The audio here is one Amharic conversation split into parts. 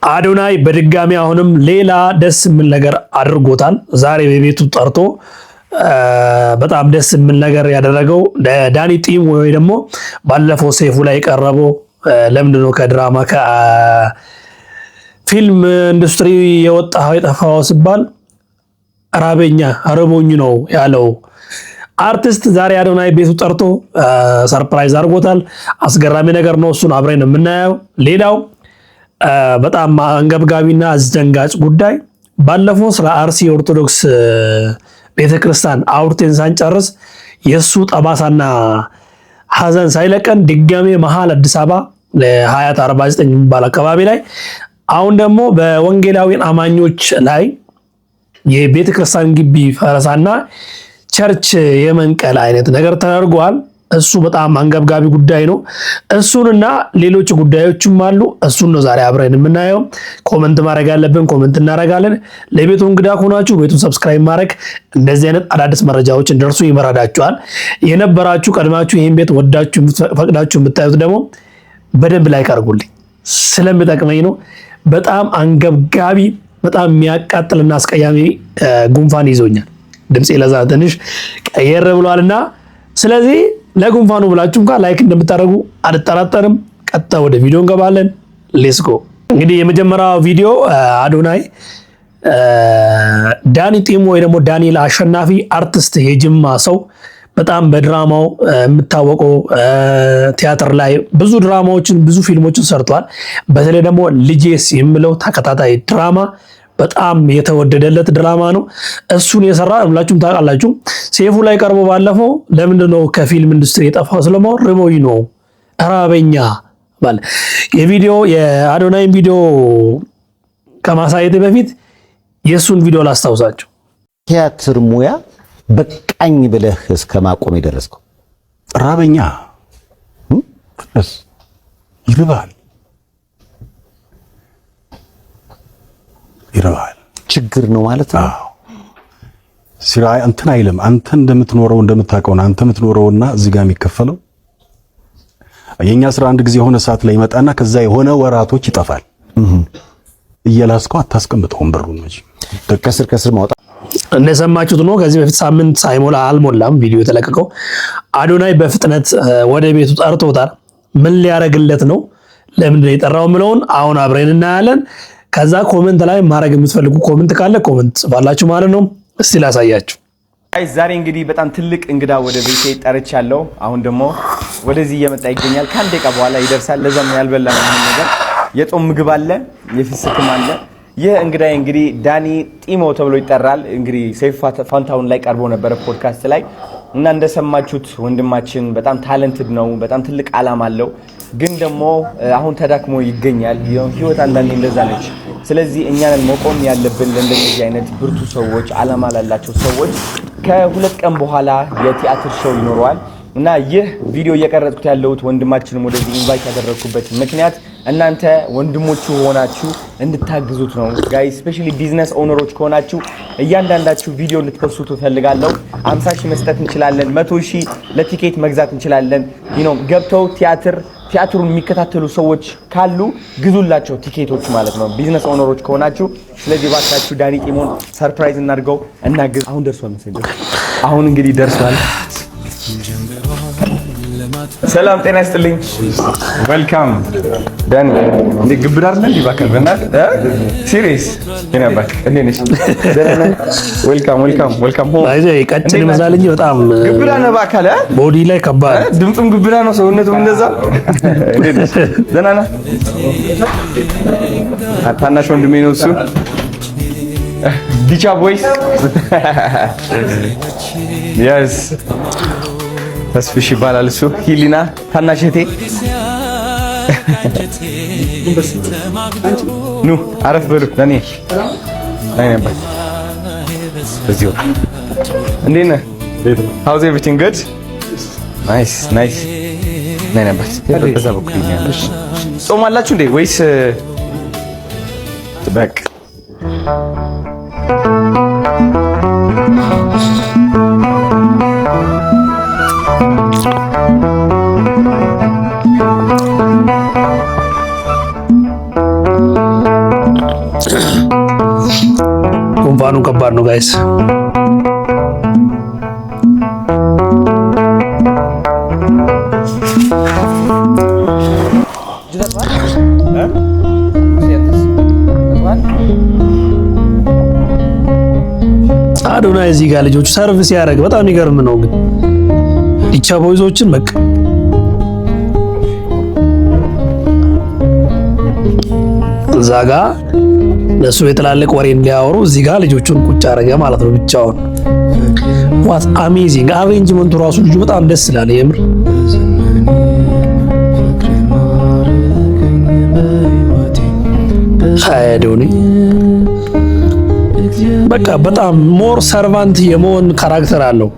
አዶናይ በድጋሚ አሁንም ሌላ ደስ የሚል ነገር አድርጎታል። ዛሬ በቤቱ ጠርቶ በጣም ደስ የሚል ነገር ያደረገው ዳኒ ጢሞ ወይ ደግሞ ባለፈው ሰይፉ ላይ ቀረበው ለምንድነው ከድራማ ከፊልም ኢንዱስትሪ የወጣው የጠፋው ሲባል ራበኛ አረቦኝ ነው ያለው አርቲስት ዛሬ አዶናይ ቤቱ ጠርቶ ሰርፕራይዝ አድርጎታል። አስገራሚ ነገር ነው። እሱን አብረን የምናየው። ሌላው በጣም አንገብጋቢና አስደንጋጭ ጉዳይ ባለፈው ስለ አርሲ ኦርቶዶክስ ቤተክርስቲያን አውርተን ሳንጨርስ የሱ ጠባሳና ሐዘን ሳይለቀን ድጋሜ መሃል አዲስ አበባ ለሀያት 49 የሚባል አካባቢ ላይ አሁን ደግሞ በወንጌላዊያን አማኞች ላይ የቤተክርስቲያን ግቢ ፈረሳና ቸርች የመንቀል አይነት ነገር ተደርጓል። እሱ በጣም አንገብጋቢ ጉዳይ ነው። እሱንና ሌሎች ጉዳዮችም አሉ። እሱን ነው ዛሬ አብረን የምናየው። ኮሜንት ማድረግ ያለብን ኮሜንት እናደርጋለን። ለቤቱ እንግዳ ሆናችሁ ቤቱን ሰብስክራይብ ማድረግ እንደዚህ አይነት አዳዲስ መረጃዎች እንደርሱ ይመራዳችኋል። የነበራችሁ ቀድማችሁ ይሄን ቤት ወዳችሁ ፈቅዳችሁ የምታዩት ደግሞ በደንብ ላይክ አድርጉልኝ ስለሚጠቅመኝ ነው። በጣም አንገብጋቢ በጣም የሚያቃጥልና አስቀያሚ ጉንፋን ይዞኛል። ድምጼ ለዛ ትንሽ ቀየር ብሏልና ስለዚህ ለጉንፋኑ ብላችሁም ጋር ላይክ እንደምታደርጉ አልጠራጠርም። ቀጥታ ወደ ቪዲዮ እንገባለን። ሌትስ ጎ። እንግዲህ የመጀመሪያው ቪዲዮ አዶናይ ዳኒ ጢሞ ወይ ደግሞ ዳንኤል አሸናፊ አርቲስት የጅማ ሰው በጣም በድራማው የምታወቀው ቲያትር ላይ ብዙ ድራማዎችን ብዙ ፊልሞችን ሰርቷል። በተለይ ደግሞ ልጄስ የሚለው ተከታታይ ድራማ በጣም የተወደደለት ድራማ ነው። እሱን የሰራ ሁላችሁም ታውቃላችሁ። ሰይፉ ላይ ቀርቦ ባለፈው ለምንድነው ከፊልም ኢንዱስትሪ የጠፋው ስለማው ርቦኝ ነው ራበኛ ባለ የቪዲዮ የአዶናይን ቪዲዮ ከማሳየት በፊት የሱን ቪዲዮ ላስታውሳችሁ። ቲያትር ሙያ በቃኝ ብለህ እስከ ማቆም የደረስከው ራበኛ ይርባል ችግር ነው ማለት ነው። ሲራ እንትን አይልም። አንተ እንደምትኖረው እንደምታውቀው አንተ የምትኖረውና እዚህ ጋር የሚከፈለው የኛ ስራ አንድ ጊዜ የሆነ ሰዓት ላይ ይመጣና ከዛ የሆነ ወራቶች ይጠፋል። እየላስከው አታስቀምጠውም ብሩን እንጂ ከስር ማውጣት እንደሰማችሁት ነው። ከዚህ በፊት ሳምንት ሳይሞላ አልሞላም ቪዲዮ የተለቀቀው አዶናይ በፍጥነት ወደ ቤቱ ጠርቶታል። ምን ሊያረግለት ነው ለምን የጠራው ምለውን አሁን አብረን እናያለን። ከዛ ኮሜንት ላይ ማድረግ የምትፈልጉ ኮሜንት ካለ ኮሜንት ባላችሁ ማለት ነው። እስቲ ላሳያችሁ። ዛሬ እንግዲህ በጣም ትልቅ እንግዳ ወደ ቤቴ ጠርቻለሁ። አሁን ደግሞ ወደዚህ እየመጣ ይገኛል። ከአንድ ደቂቃ በኋላ ይደርሳል። ለዛም ያልበላ ነገር የጾም ምግብ አለ፣ የፍስክም አለ። ይህ እንግዳዬ እንግዲህ ዳኒ ጢሞ ተብሎ ይጠራል። እንግዲህ ሰይፉ ፋንታሁን ላይ ቀርቦ ነበር ፖድካስት ላይ እና እንደሰማችሁት ወንድማችን በጣም ታለንትድ ነው። በጣም ትልቅ ዓላማ አለው። ግን ደግሞ አሁን ተዳክሞ ይገኛል። ህይወት አንዳንዴ እንደዛ ነች። ስለዚህ እኛንን መቆም ያለብን ለእንደዚህ አይነት ብርቱ ሰዎች፣ ዓላማ ላላቸው ሰዎች ከሁለት ቀን በኋላ የቲያትር ሾው ይኖረዋል እና ይህ ቪዲዮ እየቀረጽኩት ያለሁት ወንድማችንን ወደዚህ ኢንቫይት ያደረኩበት ምክንያት እናንተ ወንድሞቹ ሆናችሁ እንድታግዙት ነው። ጋይስ ስፔሻሊ ቢዝነስ ኦነሮች ከሆናችሁ እያንዳንዳችሁ ቪዲዮ እንድትፖስቱ ፈልጋለሁ። 50,000 መስጠት እንችላለን። 100,000 ለቲኬት መግዛት እንችላለን። ገብተው ቲያትሩን የሚከታተሉ ሰዎች ካሉ ግዙላቸው ቲኬቶች ማለት ነው፣ ቢዝነስ ኦነሮች ከሆናችሁ። ስለዚህ ባካችሁ ዳኒ ጢሞን ሰርፕራይዝ እናድርገው እናግዝ። አሁን ደርሷል መሰለኝ። አሁን እንግዲህ ደርሷል። ሰላም ጤና ይስጥልኝ። ዌልካም ዳኒ። እንዴ ግብዳ አይደል እንዴ ባከል በእናት ሲሪየስ የናባክ እንዴ ነሽ? ዌልካም ሆም። አይዘ ቀጭን ይመስላል እንጂ በጣም ግብዳ ነው ባከለ ቦዲ ላይ ከባድ ድምጽም ግብዳ ነው፣ ሰውነቱም እንደዛ። እንዴ ነሽ? ደህና ነህ? ታናሽ ወንድሜ ነው እሱ። ዲቻ ቦይስ yes ተስፍሽ ይባላል እሱ። ሂሊና ታናሽ እህቴ። ኑ አረፍ በሉ። ለኔ አይ ነበር እዚሁ። እንዴት ነህ? how's everything good? nice ነይ ነበር። በዛ በኩል ይኛለሽ። ጾም አላችሁ እንዴ ወይስ በቃ ጉንፋኑ ከባድ ነው ጋይስ። አዶናይ እዚህ ጋር ልጆቹ ሰርቪስ ያደርግ በጣም ይገርም ነው። ግን ዲቻ ቦይዞችን በቃ እዛ ጋር ለሱ የትላልቅ ወሬ እንዲያወሩ እዚህ ጋር ልጆቹን ቁጭ አደረገ ማለት ነው ብቻውን። ዋት አሜዚንግ አሬንጅመንቱ ራሱ ልጁ በጣም ደስ ይላል የምር። አዶኒ በቃ በጣም ሞር ሰርቫንት የመሆን ካራክተር አለው።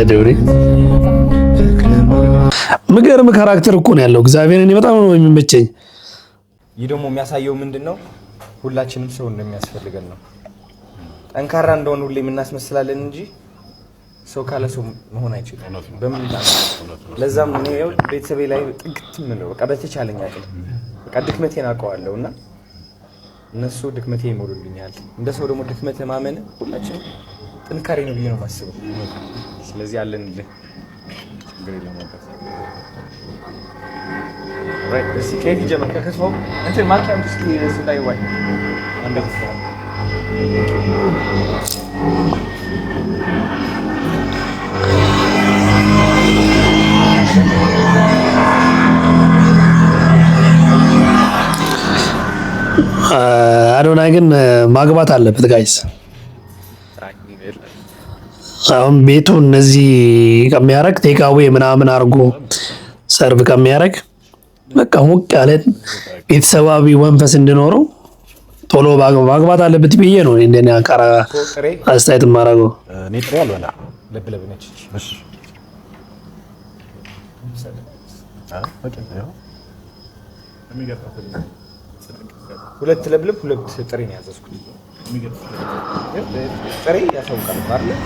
አዶኒ ምገርም ካራክተር እኮ ነው ያለው። እግዚአብሔር እኔ በጣም ነው የሚመቸኝ። ይህ ደግሞ የሚያሳየው ምንድነው? ሁላችንም ሰው እንደሚያስፈልገን ነው። ጠንካራ እንደሆነ ሁሌ የምናስመስላለን እንጂ ሰው ካለ ሰው መሆን አይችልም። በምን ለዛም ነው ያው ቤተሰቤ ላይ ጥግት ምን በቃ በተቻለኝ አቅም በቃ ድክመቴን አውቀዋለሁና እነሱ ድክመቴ ይሞሉልኛል። እንደ ሰው ደግሞ ድክመት ማመን ሁላችንም ጥንካሬ ነው ብዬ ነው የማስበው። ስለዚህ አለን ችግር የለም ማለት ራይት እሺ ከየት ጀመር ከከተማው እንትን ማርካም እስኪ ስንታይ ወይ አንደት አዶናይ ግን ማግባት አለበት ጋይስ። አሁን ቤቱ እነዚህ ከሚያረግ ቴካዌ ምናምን አድርጎ ሰርቭ ከሚያረግ በቃ ሞቅ ያለ ቤተሰባዊ መንፈስ እንዲኖረው ቶሎ ማግባት አለበት ብዬ ነው እንደኔ አንካራ አስተያየት ማረገው። እኔ ጥሬ አልበላ ለብለብ ነች። እሺ ሁለት ለብለብ ሁለት ጥሬ ነው ያዘዝኩት። ጥሬ ያሳውቃል አይደል?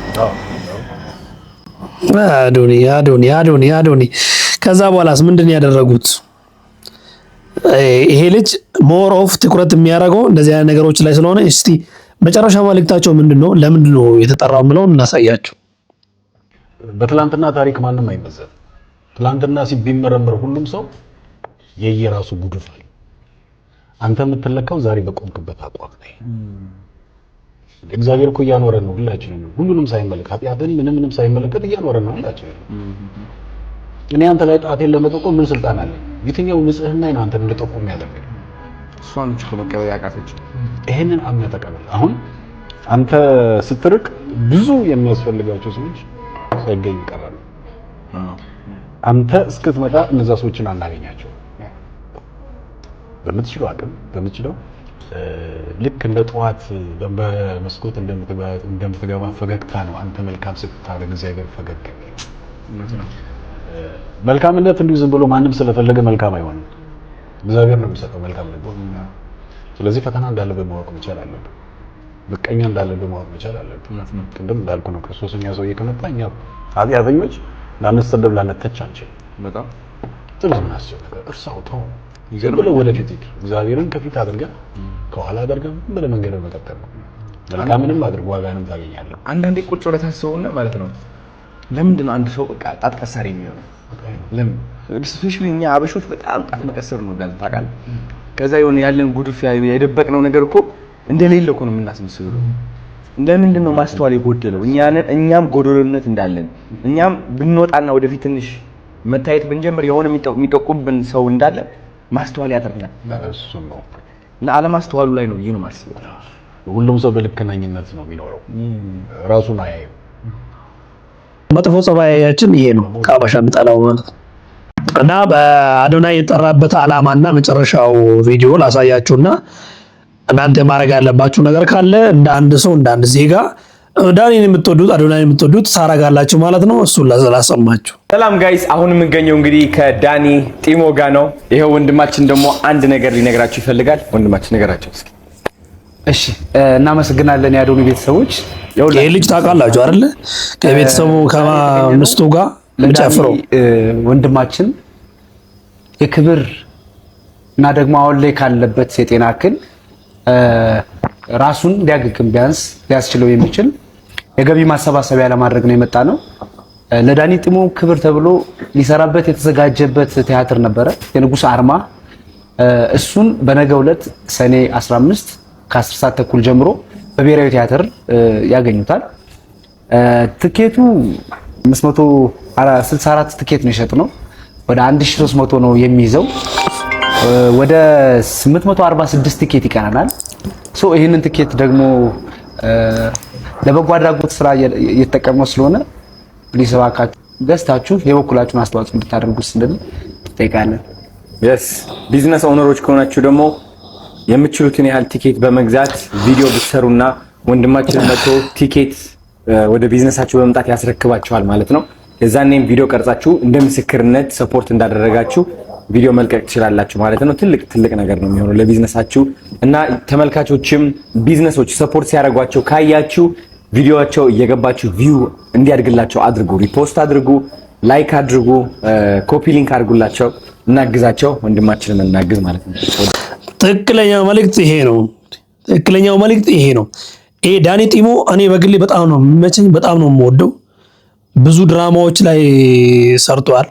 አዶኒ ከዛ በኋላስ ምንድን ያደረጉት? ይሄ ልጅ ሞር ኦፍ ትኩረት የሚያደርገው እንደዚህ አይነት ነገሮች ላይ ስለሆነ እስቲ መጨረሻ መልእክታቸው ምንድነው? ለምንድን ነው የተጠራው ምለው እናሳያቸው። በትላንትና ታሪክ ማንም አይመዘን። ትላንትና ቢመረመር ሁሉም ሰው የየራሱ ጉድፍ አለ። አንተ የምትለካው ዛሬ በቆምክበት አቋም ነው። እግዚአብሔር እኮ እያኖረን ነው ሁላችንም፣ ሁሉንም ሳይመለከት ኃጢአትን ምንም ሳይመለከት እያኖረን ነው ሁላችንም። እኔ አንተ ላይ ጣቴን ለመጠቆም ምን ስልጣን አለኝ? የትኛው ንጽህና ነው አንተን እንድጠቆም ያደርገኝ? እሷን እኮ መቀበል ያቃተች። ይሄንን አምነህ ተቀበል። አሁን አንተ ስትርቅ ብዙ የሚያስፈልጋቸው ሰዎች ሳይገኙ ይቀራሉ። አንተ እስክትመጣ እነዛ ሰዎችን አናገኛቸው። በምትችለው አቅም በምትችለው ልክ እንደ ጠዋት በመስኮት እንደምትገባ ፈገግታ ነው። አንተ መልካም ስታደርግ እግዚአብሔር ፈገግ ይላል። መልካምነት እንዲሁ ዝም ብሎ ማንም ስለፈለገ መልካም አይሆንም። እግዚአብሔር ነው የሚሰጠው መልካምነት። ስለዚህ ፈተና እንዳለብህ ማወቅ መቻል አለብህ። በቀኛ እንዳለብህ ማወቅ መቻል አለብህ። ቅድም እንዳልኩ ነው ክርስቶስኛ ሰውዬ ከመጣ እኛ ኃጢአተኞች ላንሰደብ ላንተች አንችልም። በጣም ጥሩ ነው። እርሳው ተው ዝም ብለህ ወደፊት ሂድ። እግዚአብሔርን ከፊት አድርገህ ከኋላ አድርገህ ብለህ መንገድ መቀጠል ነው። መልካምንም አድርግ ዋጋንም ታገኛለህ። አንዳንዴ ቁጭ ብለህ ታስበውና ማለት ነው ለምንድን ነው አንድ ሰው በቃ ጣት ቀሳሪ የሚሆነው? ለምን ስፔሻሊ እኛ አበሾች በጣም ጣት መቀሰር ነው ጋር ታውቃለህ። ከዛ የሆነ ያለን ጉድፍ የደበቅነው ነገር እኮ እንደሌለ እኮ ነው የምናስመስለው። እንደምንድን ነው ማስተዋል የጎደለው? እኛም ጎደሎነት እንዳለን እኛም ብንወጣና ወደፊት ትንሽ መታየት ብንጀምር የሆነ የሚጠቁምብን ሰው እንዳለ ማስተዋል ያጠርናል። እሱ ነው እና አለማስተዋሉ ላይ ነው ይሄ ነው ማስበው። ሁሉም ሰው በልክነኝነት ነው የሚኖረው፣ ራሱን አያየው። መጥፎ ጸባያችን ይሄ ነው ከአበሻ የምጠላው ማለት ነው። እና በአዶናይ የጠራበት ዓላማና መጨረሻው ቪዲዮ ላሳያችሁና እናንተ ማድረግ ያለባችሁ ነገር ካለ እንደ አንድ ሰው እንደ አንድ ዜጋ ዳኒን የምትወዱት አዶናይን የምትወዱት ታረጋላችሁ ማለት ነው። እሱን ላሰማችሁ። ሰላም ጋይስ፣ አሁን የምንገኘው እንግዲህ ከዳኒ ጢሞ ጋር ነው። ይሄው ወንድማችን ደግሞ አንድ ነገር ሊነግራችሁ ይፈልጋል። ወንድማችን ነገራችሁ እስኪ። እሺ፣ እናመሰግናለን የአዶኒ ቤተሰቦች። ይሄ ልጅ ታውቃላችሁ አይደል? ከቤተሰቡ ከሚስቱ ጋር ለጨፍረው ወንድማችን የክብር እና ደግሞ አሁን ላይ ካለበት የጤና እክል ራሱን ሊያገግም ቢያንስ ሊያስችለው የሚችል የገቢ ማሰባሰቢያ ለማድረግ ነው የመጣ ነው። ለዳኒ ጢሞ ክብር ተብሎ ሊሰራበት የተዘጋጀበት ቲያትር ነበረ፣ የንጉስ አርማ። እሱን በነገው ዕለት ሰኔ 15 ከ10 ሰዓት ተኩል ጀምሮ በብሔራዊ ቲያትር ያገኙታል። ትኬቱ 564 ትኬት ነው የሸጥነው። ወደ 1300 ነው የሚይዘው። ወደ 846 ትኬት ይቀረናል። ይህንን ትኬት ደግሞ ለበጎ አድራጎት ስራ እየተጠቀመው ስለሆነ ፕሊስ እባካችሁ ገዝታችሁ የበኩላችሁን አስተዋጽኦ እንድታደርጉ ስንል እንጠይቃለን። ቢዝነስ ኦነሮች ከሆናችሁ ደግሞ የምትችሉትን ያህል ቲኬት በመግዛት ቪዲዮ ብትሰሩና ወንድማችን መጥቶ ቲኬት ወደ ቢዝነሳችሁ በመምጣት ያስረክባችኋል ማለት ነው። የዛኔም ቪዲዮ ቀርጻችሁ እንደ ምስክርነት ሰፖርት እንዳደረጋችሁ ቪዲዮ መልቀቅ ትችላላችሁ ማለት ነው። ትልቅ ነገር ነው የሚሆነው ለቢዝነሳችሁ እና ተመልካቾችም ቢዝነሶች ሰፖርት ሲያደርጓቸው ካያችሁ ቪዲዮአቸው እየገባችሁ ቪው እንዲያድግላቸው አድርጉ፣ ሪፖስት አድርጉ፣ ላይክ አድርጉ፣ ኮፒ ሊንክ አድርጉላቸው፣ እናግዛቸው፣ ወንድማችንን እናግዝ ማለት ነው። ትክክለኛው መልእክት ይሄ ነው። ትክክለኛው መልእክት ይሄ ነው። ይሄ ዳኒ ጢሞ እኔ በግሌ በጣም ነው የሚመቸኝ፣ በጣም ነው የምወደው። ብዙ ድራማዎች ላይ ሰርቷል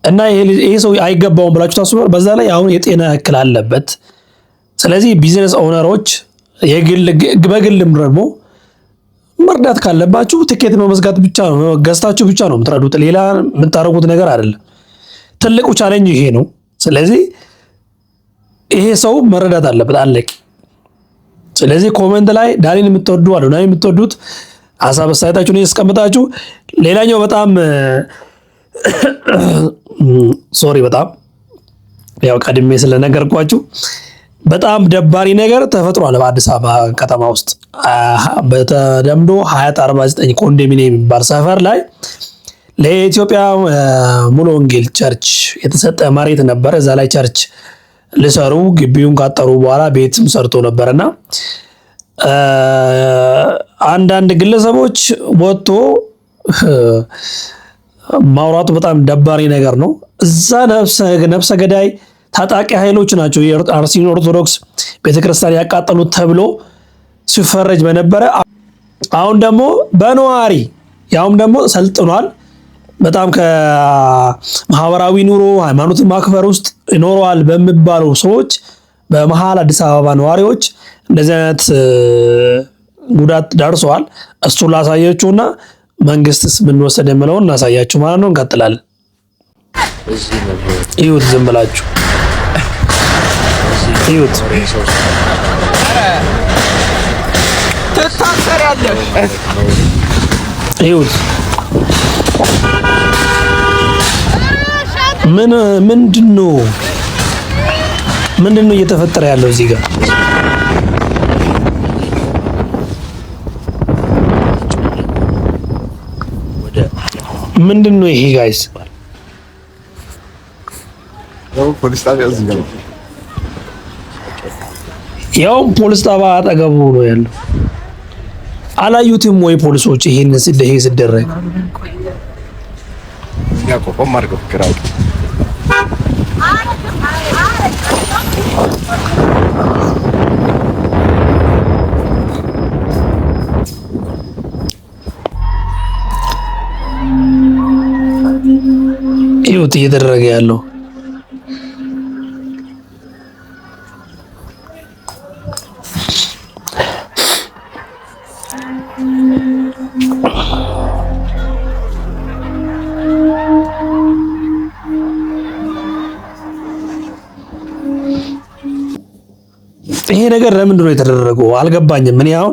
እና ይሄ ሰው አይገባውም ብላችሁ ታስባል። በዛ ላይ አሁን የጤና እክል አለበት። ስለዚህ ቢዝነስ ኦነሮች በግልም ደግሞ መርዳት ካለባችሁ ትኬት በመዝጋት ብቻ ነው ገዝታችሁ ብቻ ነው የምትረዱት። ሌላ የምታደርጉት ነገር አይደለም። ትልቁ ቻሌንጅ ይሄ ነው። ስለዚህ ይሄ ሰው መረዳት አለበት። አለቅ። ስለዚህ ኮሜንት ላይ ዳኒን የምትወዱ አዶናይ የምትወዱት ሀሳብ አስተያየታችሁን እያስቀምጣችሁ፣ ሌላኛው በጣም ሶሪ በጣም ያው ቀድሜ ስለነገርኳችሁ በጣም ደባሪ ነገር ተፈጥሯል በአዲስ አበባ ከተማ ውስጥ በተለምዶ 2049 ኮንዶሚኒየም የሚባል ሰፈር ላይ ለኢትዮጵያ ሙሉ ወንጌል ቸርች የተሰጠ መሬት ነበር። እዛ ላይ ቸርች ሊሰሩ ግቢውን ካጠሩ በኋላ ቤትም ሰርቶ ነበርና አንዳንድ ግለሰቦች ወጥቶ ማውራቱ በጣም ደባሪ ነገር ነው። እዛ ነፍሰ ገዳይ ታጣቂ ኃይሎች ናቸው የአርሲን ኦርቶዶክስ ቤተክርስቲያን ያቃጠሉት ተብሎ ሲፈረጅ በነበረ አሁን ደግሞ በነዋሪ ያውም ደግሞ ሰልጥኗል። በጣም ከማህበራዊ ኑሮ ሃይማኖትን ማክበር ውስጥ ይኖረዋል በሚባሉ ሰዎች በመሃል አዲስ አበባ ነዋሪዎች እንደዚህ አይነት ጉዳት ደርሰዋል። እሱን ላሳያችሁና መንግስትስ ምን ወሰደ የምለውን እናሳያችሁ ማለት ነው። እንቀጥላለን። እዩት፣ ዝም ብላችሁ እዩት። ትታሰሪያለሽ። እዩት። ምንድነው እየተፈጠረ ያለው እዚህ ጋር? ምንድነው ይሄ ጋይስ? ያው ፖሊስ ጣቢያ አጠገቡ ነው ያለው። አላዩትም ወይ ፖሊሶች ይሄን ሲደረግ? ይሁት እየተደረገ ያለው ይሄ ነገር ለምንድን ነው የተደረገው? አልገባኝም። ምን ያው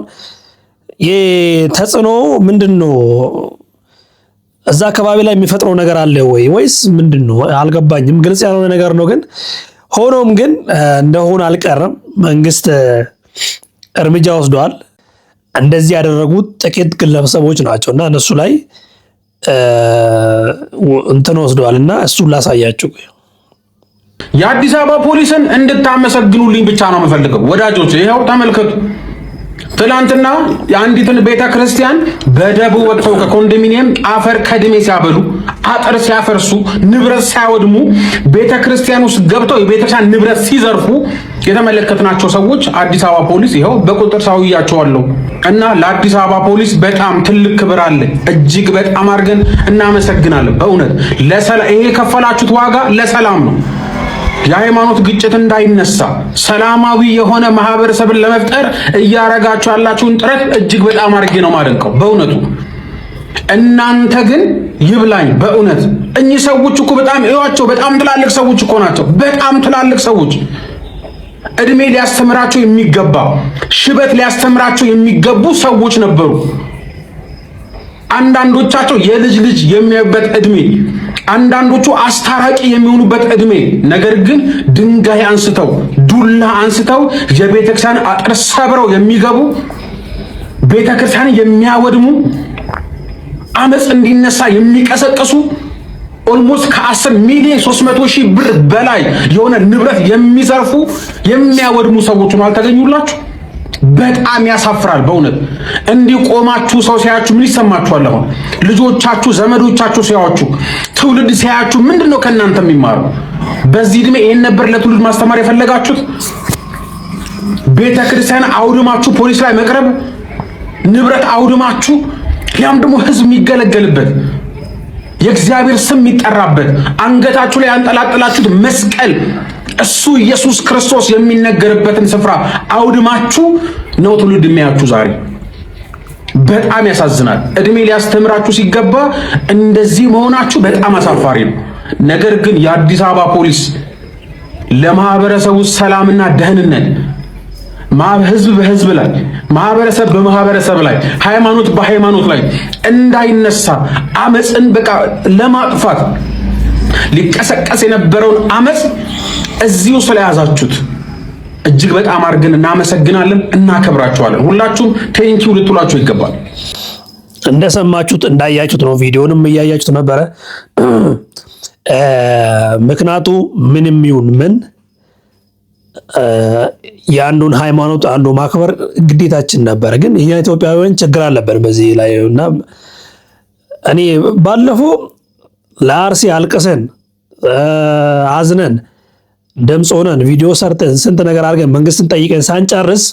የተጽዕኖ ምንድነው? እዛ አካባቢ ላይ የሚፈጥረው ነገር አለ ወይስ ምንድነው? አልገባኝም። ግልጽ ያልሆነ ነገር ነው። ግን ሆኖም ግን እንደሆነ አልቀረም። መንግስት እርምጃ ወስዷል። እንደዚህ ያደረጉት ጥቂት ግለሰቦች ናቸውና እነሱ ላይ እንትን ወስዷልና እሱን ላሳያችሁ። የአዲስ አበባ ፖሊስን እንድታመሰግኑልኝ ብቻ ነው የምፈልገው ወዳጆች። ይሄው ተመልከቱ። ትላንትና የአንዲትን ቤተክርስቲያን በደቡ ወጥተው ከኮንዶሚኒየም አፈር ከድሜ ሲያበሉ አጥር ሲያፈርሱ ንብረት ሲያወድሙ ቤተክርስቲያን ውስጥ ገብተው የቤተክርስቲያን ንብረት ሲዘርፉ የተመለከትናቸው ሰዎች አዲስ አበባ ፖሊስ ይኸው በቁጥር ሳውያቸዋለሁ እና ለአዲስ አበባ ፖሊስ በጣም ትልቅ ክብር አለ። እጅግ በጣም አድርገን እናመሰግናለን። በእውነት ይሄ የከፈላችሁት ዋጋ ለሰላም ነው። የሃይማኖት ግጭት እንዳይነሳ ሰላማዊ የሆነ ማህበረሰብን ለመፍጠር እያረጋችሁ ያላችሁን ጥረት እጅግ በጣም አድርጌ ነው ማደንቀው በእውነቱ። እናንተ ግን ይብላኝ በእውነት እኚህ ሰዎች እኮ በጣም እዩዋቸው፣ በጣም ትላልቅ ሰዎች እኮ ናቸው። በጣም ትላልቅ ሰዎች እድሜ ሊያስተምራቸው የሚገባ ሽበት ሊያስተምራቸው የሚገቡ ሰዎች ነበሩ። አንዳንዶቻቸው የልጅ ልጅ የሚያዩበት እድሜ፣ አንዳንዶቹ አስታራቂ የሚሆኑበት እድሜ፣ ነገር ግን ድንጋይ አንስተው ዱላ አንስተው የቤተክርስቲያን አጥር ሰብረው የሚገቡ ቤተክርስቲያን የሚያወድሙ አመጽ እንዲነሳ የሚቀሰቅሱ ኦልሞስት ከ10 ሚሊዮን 300 ሺህ ብር በላይ የሆነ ንብረት የሚዘርፉ የሚያወድሙ ሰዎች ነው አልተገኙላችሁ። በጣም ያሳፍራል በእውነት። እንዲቆማችሁ ሰው ሲያያችሁ ምን ይሰማችኋል? አሁን ልጆቻችሁ ዘመዶቻችሁ ሲያዩአችሁ ትውልድ ሲያያችሁ ምንድነው ከእናንተ የሚማሩ? በዚህ እድሜ ይሄን ነበር ለትውልድ ማስተማር የፈለጋችሁት? ቤተክርስቲያን አውድማችሁ ፖሊስ ላይ መቅረብ፣ ንብረት አውድማችሁ ያም ደግሞ ህዝብ የሚገለገልበት የእግዚአብሔር ስም የሚጠራበት አንገታችሁ ላይ ያንጠላጠላችሁት መስቀል እሱ ኢየሱስ ክርስቶስ የሚነገርበትን ስፍራ አውድማችሁ ነው ትውልድ የሚያያችሁ ዛሬ። በጣም ያሳዝናል። እድሜ ሊያስተምራችሁ ሲገባ እንደዚህ መሆናችሁ በጣም አሳፋሪ ነው። ነገር ግን የአዲስ አበባ ፖሊስ ለማህበረሰቡ ሰላምና ደህንነት ህዝብ በህዝብ ላይ ማህበረሰብ በማህበረሰብ ላይ ሃይማኖት በሃይማኖት ላይ እንዳይነሳ አመጽን በቃ ለማጥፋት ሊቀሰቀስ የነበረውን አመጽ እዚሁ ስለያዛችሁት እጅግ በጣም አድርገን እናመሰግናለን፣ እናከብራችኋለን። ሁላችሁም ቴንኪው ልትሏቸው ይገባል። እንደሰማችሁት እንዳያችሁት ነው። ቪዲዮንም እያያችሁት ነበረ። ምክንያቱ ምንም ይሁን ምን የአንዱን ሃይማኖት አንዱ ማክበር ግዴታችን ነበር። ግን እኛ ኢትዮጵያውያን ችግር አለብን በዚህ ላይ እና እኔ ባለፈው ለአርሲ አልቅሰን አዝነን ድምፅ ሆነን ቪዲዮ ሰርተን ስንት ነገር አድርገን መንግስትን ጠይቀን ሳንጨርስ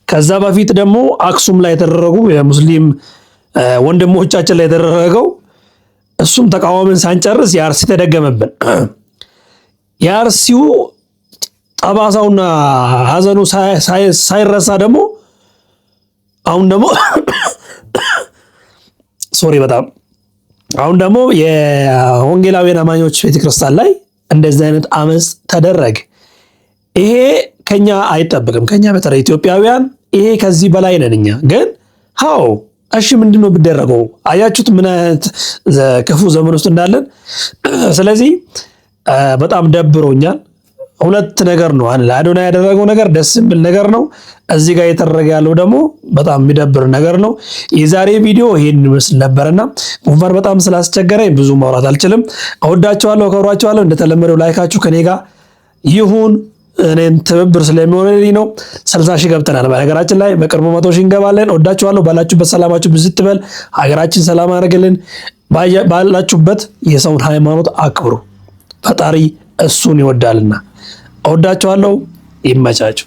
ከዛ በፊት ደግሞ አክሱም ላይ የተደረጉ የሙስሊም ወንድሞቻችን ላይ የተደረገው እሱም ተቃዋሚን ሳንጨርስ የአርሲ ተደገመብን። የአርሲው ጠባሳውና ሀዘኑ ሳይረሳ ደግሞ አሁን ደግሞ ሶሪ በጣም አሁን ደግሞ የወንጌላውያን አማኞች ቤተክርስቲያን ላይ እንደዚህ አይነት አመጽ ተደረገ። ይሄ ከኛ አይጠበቅም። ከኛ በተለይ ኢትዮጵያውያን ይሄ ከዚህ በላይ ነን እኛ። ግን እሺ ምንድነው ቢደረገው? አያችሁት ምን አይነት ክፉ ዘመን ውስጥ እንዳለን። ስለዚህ በጣም ደብሮኛል። ሁለት ነገር ነው አዶናይ ያደረገው ነገር ደስ የሚል ነገር ነው። እዚህ ጋር የተደረገ ያለው ደግሞ በጣም የሚደብር ነገር ነው። የዛሬ ቪዲዮ ይሄን ይመስል ነበርና ጉንፋን በጣም ስላስቸገረኝ ብዙ ማውራት አልችልም። እወዳችኋለሁ፣ አከብራችኋለሁ። እንደተለመደው ላይካችሁ ከኔ ጋር ይሁን። እኔን ትብብር ስለሚሆንልኝ ነው። 60 ሺህ ገብተናል። በነገራችን ላይ በቅርቡ 100 ሺህ እንገባለን። እወዳችኋለሁ። ባላችሁበት ሰላማችሁ ብዝት በል። ሀገራችን ሰላም አድርግልን። ባላችሁበት የሰውን ሃይማኖት አክብሩ። ፈጣሪ እሱን ይወዳልና። እወዳችኋለሁ። ይመቻችሁ።